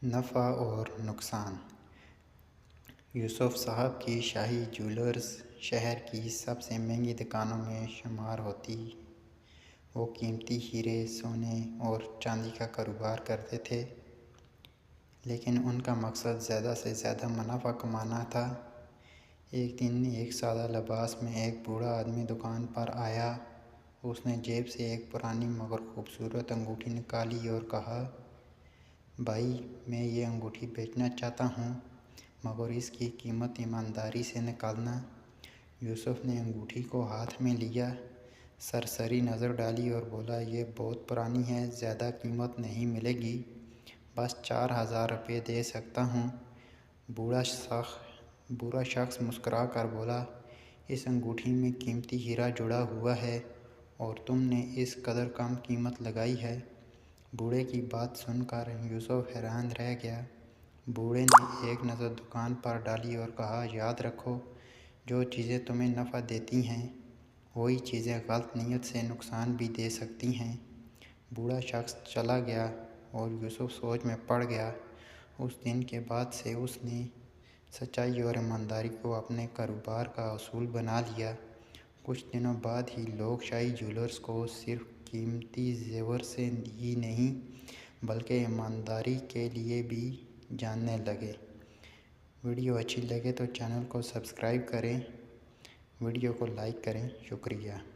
نفع اور نقصان۔ یوسف صاحب کی شاہی جیولرز شہر کی سب سے مہنگی دکانوں میں شمار ہوتی۔ وہ قیمتی ہیرے، سونے اور چاندی کا کاروبار کرتے تھے، لیکن ان کا مقصد زیادہ سے زیادہ منافع کمانا تھا۔ ایک دن ایک سادہ لباس میں ایک بوڑھا آدمی دکان پر آیا۔ اس نے جیب سے ایک پرانی مگر خوبصورت انگوٹھی نکالی اور کہا، بھائی، میں یہ انگوٹھی بیچنا چاہتا ہوں، مگر اس کی قیمت ایمانداری سے نکالنا۔ یوسف نے انگوٹھی کو ہاتھ میں لیا، سرسری نظر ڈالی اور بولا، یہ بہت پرانی ہے، زیادہ قیمت نہیں ملے گی، بس 4000 روپے دے سکتا ہوں۔ بوڑھا شخص مسکرا کر بولا، اس انگوٹھی میں قیمتی ہیرا جڑا ہوا ہے اور تم نے اس قدر کم قیمت لگائی ہے۔ بوڑھے کی بات سن کر یوسف حیران رہ گیا۔ بوڑھے نے ایک نظر دکان پر ڈالی اور کہا، یاد رکھو، جو چیزیں تمہیں نفع دیتی ہیں، وہی چیزیں غلط نیت سے نقصان بھی دے سکتی ہیں۔ بوڑھا شخص چلا گیا اور یوسف سوچ میں پڑ گیا۔ اس دن کے بعد سے اس نے سچائی اور ایمانداری کو اپنے کاروبار کا اصول بنا لیا۔ کچھ دنوں بعد ہی لوگ شاہی جیولرز کو صرف قیمتی زیور سے ہی نہیں بلکہ ایمانداری کے لیے بھی جاننے لگے۔ ویڈیو اچھی لگے تو چینل کو سبسکرائب کریں، ویڈیو کو لائک کریں۔ شکریہ۔